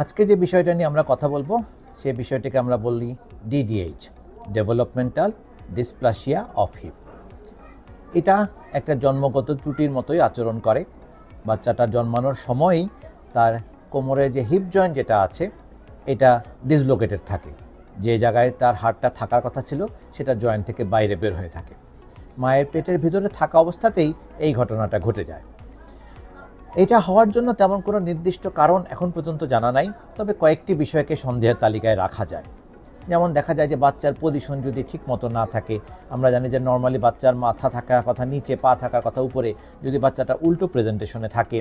আজকে যে বিষয়টা নিয়ে আমরা কথা বলবো সেই বিষয়টিকে আমরা বলি DDH, developmental dysplasia of heap. এটা একটা জন্মগত ত্রুটির মতোই আচরণ করে। বাচ্চাটা জন্মানোর সময়ই তার কোমরে যে হিপ জয়েন্ট যেটা আছে এটা ডিসলোকেটেড থাকে, যে জায়গায় তার হাড়টা থাকার কথা ছিল সেটা জয়েন্ট থেকে বাইরে বের হয়ে থাকে। মায়ের পেটের ভিতরে থাকা অবস্থাতেই এই ঘটনাটা ঘটে যায়। এটা হওয়ার জন্য তেমন কোনো নির্দিষ্ট কারণ এখন পর্যন্ত জানা নাই, তবে কয়েকটি বিষয়কে সন্দেহের তালিকায় রাখা যায়। যেমন দেখা যায় যে বাচ্চার পজিশন যদি ঠিক মতো না থাকে, আমরা জানি যে নর্মালি বাচ্চার মাথা থাকার কথা নিচে, পা থাকার কথা উপরে, যদি বাচ্চাটা উল্টো প্রেজেন্টেশনে থাকে,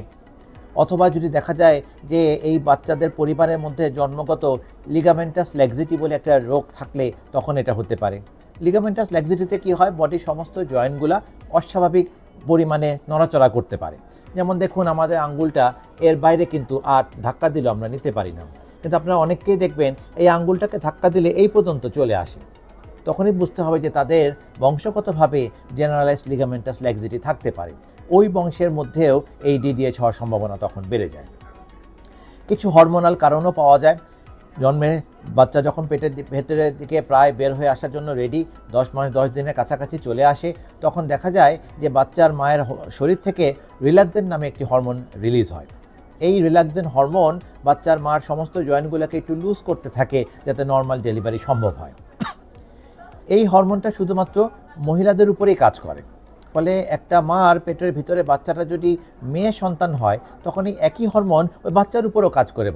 অথবা যদি দেখা যায় যে এই বাচ্চাদের পরিবারের মধ্যে জন্মগত লিগামেন্টাস ল্যাক্সিটি বলে একটা রোগ থাকলে তখন এটা হতে পারে। লিগামেন্টাস ল্যাক্সিটিতে কি হয়, বডির সমস্ত জয়েন্টগুলা অস্বাভাবিক পরিমাণে নড়াচড়া করতে পারে। যেমন দেখুন আমাদের আঙ্গুলটা এর বাইরে কিন্তু আর ধাক্কা দিলেও আমরা নিতে পারি না, কিন্তু আপনারা অনেককেই দেখবেন এই আঙ্গুলটাকে ধাক্কা দিলে এই পর্যন্ত চলে আসে। তখনই বুঝতে হবে যে তাদের বংশগতভাবে জেনারেলাইজড লিগামেন্টাস ল্যাক্সিটি থাকতে পারে। ওই বংশের মধ্যেও এই ডিডিএইচ হওয়ার সম্ভাবনা তখন বেড়ে যায়। কিছু হরমোনাল কারণও পাওয়া যায়। জন্মে বাচ্চা যখন পেটের ভেতরের দিকে প্রায় বের হয়ে আসার জন্য রেডি, 10 মাস 10 দিনের কাছাকাছি চলে আসে, তখন দেখা যায় যে বাচ্চার মায়ের শরীর থেকে রিল্যাক্সেন নামে একটি হরমোন রিলিজ হয়। এই রিল্যাক্সেন হরমোন বাচ্চার মার সমস্ত জয়েন্টগুলোকে একটু লুজ করতে থাকে যাতে নর্মাল ডেলিভারি সম্ভব হয়। এই হরমোনটা শুধুমাত্র মহিলাদের উপরেই কাজ করে, ফলে একটা মার পেটের ভিতরে বাচ্চাটা যদি মেয়ে সন্তান হয় তখন এই একই হরমোন ওই বাচ্চার উপরেও কাজ করে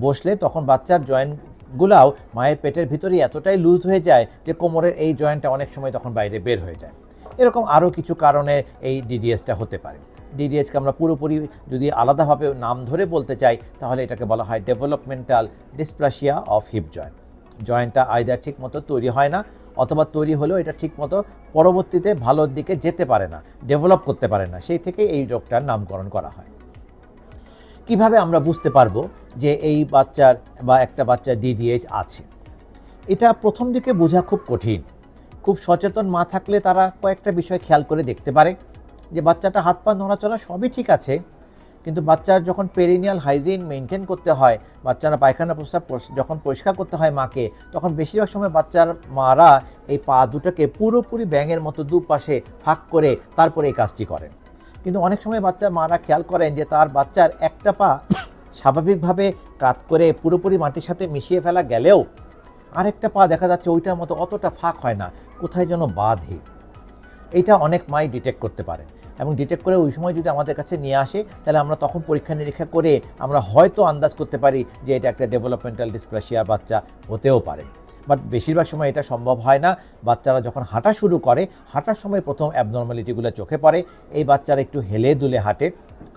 বসলে তখন বাচ্চার জয়েন্টগুলাও মায়ের পেটের ভিতরেই এতটাই লুজ হয়ে যায় যে কোমরের এই জয়েন্টটা অনেক সময় তখন বাইরে বের হয়ে যায়। এরকম আরও কিছু কারণে এই ডিডিএসটা হতে পারে। ডিডিএসকে আমরা পুরোপুরি যদি আলাদাভাবে নাম ধরে বলতে চাই তাহলে এটাকে বলা হয় developmental dysplasia of hip joint. জয়েন্টটা আইদার ঠিক মতো তৈরি হয় না, অথবা তৈরি হলেও এটা ঠিকমতো পরবর্তীতে ভালোর দিকে যেতে পারে না, ডেভেলপ করতে পারে না, সেই থেকে এই রোগটার নামকরণ করা হয়। কিভাবে আমরা বুঝতে পারবো যে এই বাচ্চার বা একটা বাচ্চার ডিডিএইচ আছে? এটা প্রথম দিকে বোঝা খুব কঠিন। খুব সচেতন মা থাকলে তারা কয়েকটা বিষয় খেয়াল করে দেখতে পারে যে বাচ্চাটা হাত পা নড়াচড়া সবই ঠিক আছে, কিন্তু বাচ্চার যখন পেরিনিয়াল হাইজিন মেনটেন করতে হয়, বাচ্চারা পায়খানা প্রস্রাব যখন পরিষ্কার করতে হয় মাকে, তখন বেশিরভাগ সময় বাচ্চার মারা এই পা দুটোকে পুরোপুরি ব্যাঙের মতো দুপাশে ফাঁক করে তারপরে এই কাজটি করেন। কিন্তু অনেক সময় বাচ্চার মারা খেয়াল করেন যে তার বাচ্চার একটা পা স্বাভাবিকভাবে কাত করে পুরোপুরি মাটির সাথে মিশিয়ে ফেলা গেলেও আরেকটা পা দেখা যাচ্ছে ওইটার মতো অতটা ফাঁক হয় না, কোথায় যেন বাঁধে। এইটা অনেক মাই ডিটেক্ট করতে পারেন, এবং ডিটেক্ট করে ওই সময় যদি আমাদের কাছে নিয়ে আসে তাহলে আমরা তখন পরীক্ষা নিরীক্ষা করে আমরা হয়তো আন্দাজ করতে পারি যে এটা একটা ডেভেলপমেন্টাল ডিসপ্লাসিয়ার বাচ্চা হতেও পারে। বাট বেশিরভাগ সময় এটা সম্ভব হয় না। বাচ্চারা যখন হাঁটা শুরু করে, হাঁটার সময় প্রথম অ্যাবনর্মালিটিগুলো চোখে পড়ে। এই বাচ্চারা একটু হেলে দুলে হাঁটে,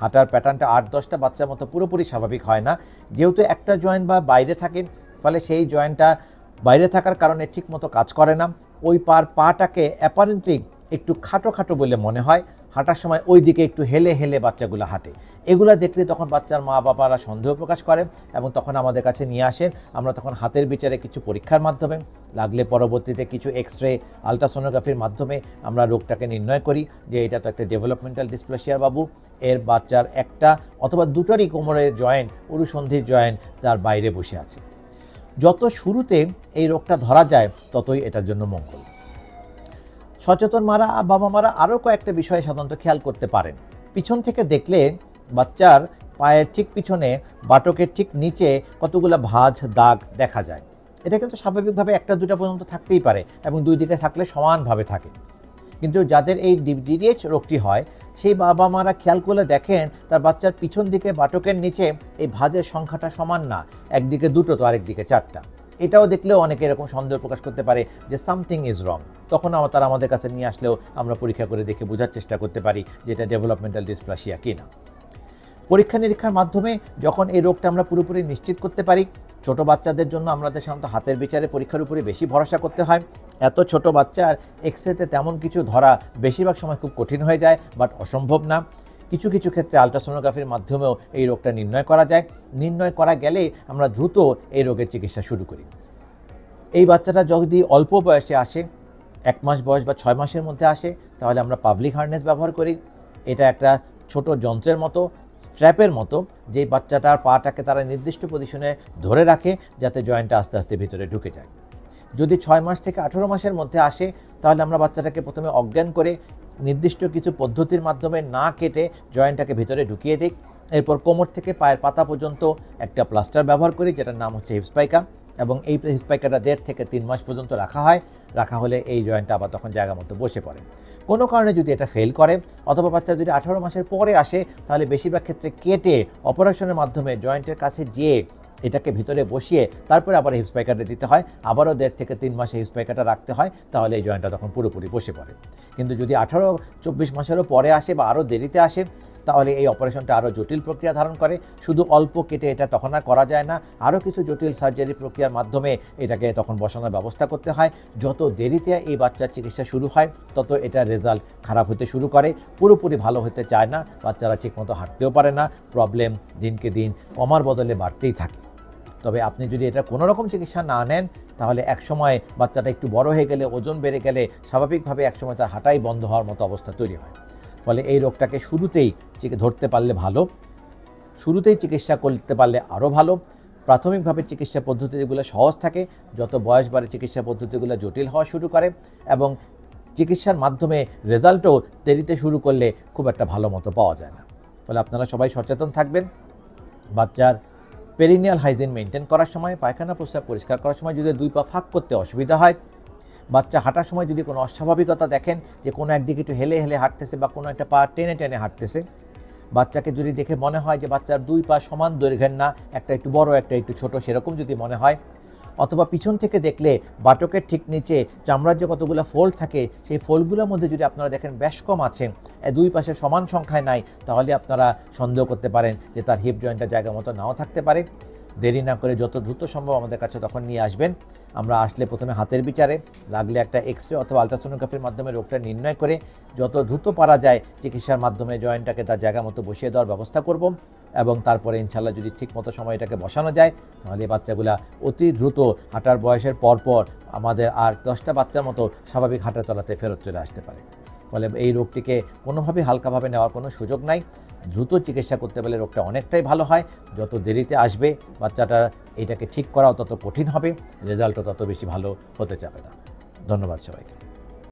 হাঁটার প্যাটার্নটা 8-10টা বাচ্চার মতো পুরোপুরি স্বাভাবিক হয় না, যেহেতু একটা জয়েন্ট বা বাইরে থাকে, ফলে সেই জয়েন্টটা বাইরে থাকার কারণে ঠিকমতো কাজ করে না। ওই পাটাকে অ্যাপারেন্টলি একটু খাটো খাটো বলে মনে হয়, হাঁটার সময় ওই দিকে একটু হেলে হেলে বাচ্চাগুলো হাঁটে। এগুলো দেখলে তখন বাচ্চার মা বাবারা সন্দেহ প্রকাশ করেন এবং তখন আমাদের কাছে নিয়ে আসেন। আমরা তখন হাতের বিচারে কিছু পরীক্ষার মাধ্যমে, লাগলে পরবর্তীতে কিছু এক্সরে, আলট্রাসোনোগ্রাফির মাধ্যমে আমরা রোগটাকে নির্ণয় করি যে এটা তো একটা ডেভেলপমেন্টাল ডিসপ্লাসিয়ার বাবু, এর বাচ্চার একটা অথবা দুটোরই কোমরের জয়েন্ট, উরুসন্ধির জয়েন্ট তার বাইরে বসে আছে। যত শুরুতে এই রোগটা ধরা যায় ততই এটার জন্য মঙ্গল। সচেতন বাবা মারা আরও কয়েকটা বিষয় সাধারণত খেয়াল করতে পারেন। পিছন থেকে দেখলে বাচ্চার পায়ের ঠিক পিছনে বাটকের ঠিক নিচে কতগুলো ভাঁজ দাগ দেখা যায়। এটা কিন্তু স্বাভাবিকভাবে 1-2টা পর্যন্ত থাকতেই পারে এবং দুই দিকে থাকলে সমানভাবে থাকে, কিন্তু যাদের এই ডিডিএইচ রোগটি হয় সেই বাবা মারা খেয়াল করলে দেখেন তার বাচ্চার পিছন দিকে বাটকের নিচে এই ভাঁজের সংখ্যাটা সমান না, একদিকে 2টো তো আরেকদিকে 4টা। এটাও দেখলেও অনেকে এরকম সন্দেহ প্রকাশ করতে পারে যে সামথিং ইজ রং। তখন তারা আমাদের কাছে নিয়ে আসলেও আমরা পরীক্ষা করে দেখে বোঝার চেষ্টা করতে পারি যে এটা ডেভেলপমেন্টাল ডিসপ্লাসিয়া কিনা। পরীক্ষা নিরীক্ষার মাধ্যমে যখন এই রোগটা আমরা পুরোপুরি নিশ্চিত করতে পারি, ছোট বাচ্চাদের জন্য আমাদের সাধারণত হাতের বিচারে পরীক্ষার উপরে বেশি ভরসা করতে হয়। এত ছোট বাচ্চার এক্সরেতে তেমন কিছু ধরা বেশিরভাগ সময় খুব কঠিন হয়ে যায়, বাট অসম্ভব না। কিছু কিছু ক্ষেত্রে আলট্রাসোনোগ্রাফির মাধ্যমেও এই রোগটা নির্ণয় করা যায়। নির্ণয় করা গেলে আমরা দ্রুত এই রোগের চিকিৎসা শুরু করি। এই বাচ্চাটা যদি অল্প বয়সে আসে, 1 মাস বয়স বা 6 মাসের মধ্যে আসে, তাহলে আমরা পাবলিক হার্নেস ব্যবহার করি। এটা একটা ছোট যন্ত্রের মতো, স্ট্র্যাপের মতো, যেই বাচ্চাটার পাটাকে তারা নির্দিষ্ট পজিশনে ধরে রাখে যাতে জয়েন্টটা আস্তে আস্তে ভিতরে ঢুকে যায়। যদি 6 মাস থেকে 18 মাসের মধ্যে আসে তাহলে আমরা বাচ্চাটাকে প্রথমে অজ্ঞান করে নির্দিষ্ট কিছু পদ্ধতির মাধ্যমে না কেটে জয়েন্টটাকে ভিতরে ঢুকিয়ে দিই। এরপর কোমর থেকে পায়ের পাতা পর্যন্ত একটা প্লাস্টার ব্যবহার করি যেটার নাম হচ্ছে হিপস্পাইকা, এবং এই হিপস্পাইকাটা 1.5 থেকে 3 মাস পর্যন্ত রাখা হলে এই জয়েন্টটা আবার তখন জায়গা মতো বসে পড়ে। কোনো কারণে যদি এটা ফেল করে অথবা বাচ্চা যদি 18 মাসের পরে আসে তাহলে বেশিরভাগ ক্ষেত্রে কেটে অপারেশনের মাধ্যমে জয়েন্টের কাছে যেয়ে এটাকে ভিতরে বসিয়ে তারপরে আবার হিপস্পাইকারটা দিতে হয়, আবারও 1.5 থেকে 3 মাসে হিপস্পাইকারটা রাখতে হয়, তাহলে এই জয়েন্টটা তখন পুরোপুরি বসে পড়ে। কিন্তু যদি 18-24 মাসেরও পরে আসে বা আরও দেরিতে আসে তাহলে এই অপারেশনটা আরও জটিল প্রক্রিয়া ধারণ করে। শুধু অল্প কেটে এটা তখন আর করা যায় না, আরও কিছু জটিল সার্জারি প্রক্রিয়ার মাধ্যমে এটাকে তখন বসানোর ব্যবস্থা করতে হয়। যত দেরিতে এই বাচ্চার চিকিৎসা শুরু হয় তত এটার রেজাল্ট খারাপ হতে শুরু করে, পুরোপুরি ভালো হতে চায় না, বাচ্চারা ঠিকমতো হাঁটতেও পারে না, প্রবলেম দিনকে দিন কমার বদলে বাড়তেই থাকে। তবে আপনি যদি এটা কোনো রকম চিকিৎসা না নেন তাহলে একসময় বাচ্চাটা একটু বড় হয়ে গেলে, ওজন বেড়ে গেলে স্বাভাবিকভাবে একসময় তার হাঁটাই বন্ধ হওয়ার মতো অবস্থা তৈরি হয়। ফলে এই রোগটাকে শুরুতেই ধরতে পারলে ভালো, শুরুতেই চিকিৎসা করতে পারলে আরও ভালো। প্রাথমিকভাবে চিকিৎসা পদ্ধতিগুলো সহজ থাকে, যত বয়স বাড়ে চিকিৎসা পদ্ধতিগুলো জটিল হওয়া শুরু করে, এবং চিকিৎসার মাধ্যমে রেজাল্টও দেরিতে শুরু করলে খুব একটা ভালো মতো পাওয়া যায় না। ফলে আপনারা সবাই সচেতন থাকবেন। বাচ্চার পেরিনিয়াল হাইজিন মেনটেন করার সময়, পায়খানা প্রস্রাব পরিষ্কার করার সময় যদি 2 পা ফাঁক করতে অসুবিধা হয়, বাচ্চা হাঁটার সময় যদি কোনো অস্বাভাবিকতা দেখেন যে কোনো একদিকে একটু হেলে হেলে হাঁটতেছে বা কোনো একটা পা টেনে টেনে হাঁটতেছে, বাচ্চাকে যদি দেখে মনে হয় যে বাচ্চার 2 পা সমান দৈর্ঘ্যের না, একটা একটু বড় একটা একটু ছোট, সেরকম যদি মনে হয়, অথবা পিছন থেকে দেখলে বাটকের ঠিক নিচে চামড়ার যে কতগুলো ফোল্ড থাকে সেই ফোল্ডগুলোর মধ্যে যদি আপনারা দেখেন ব্যাস কম আছে, 2 পাশে সমান সংখ্যায় নাই, তাহলে আপনারা সন্দেহ করতে পারেন যে তার হিপ জয়েন্টটা জায়গা মতো নাও থাকতে পারে। দেরি না করে যত দ্রুত সম্ভব আমাদের কাছে তখন নিয়ে আসবেন। আমরা আসলে প্রথমে হাতের বিচারে, লাগলে একটা এক্সরে অথবা আলট্রাসোনোগ্রাফির মাধ্যমে রোগটা নির্ণয় করে যত দ্রুত পারা যায় চিকিৎসার মাধ্যমে জয়েন্টটাকে তার জায়গা মতো বসিয়ে দেওয়ার ব্যবস্থা করব, এবং তারপরে ইনশাল্লাহ যদি ঠিক মতো সময় এটাকে বসানো যায় তাহলে বাচ্চাগুলা অতি দ্রুত হাঁটার বয়সের পরপর আমাদের আর 10টা বাচ্চার মতো স্বাভাবিক হাঁটা চলাতে ফেরত চলে আসতে পারে। ফলে এই রোগটিকে কোনোভাবেই হালকাভাবে নেওয়ার কোনো সুযোগ নাই। দ্রুত চিকিৎসা করতে পারলে রোগটা অনেকটাই ভালো হয়। যত দেরিতে আসবে বাচ্চাটা এটাকে ঠিক করাও তত কঠিন হবে, রেজাল্টও তত বেশি ভালো হতে যাবে না। ধন্যবাদ সবাইকে।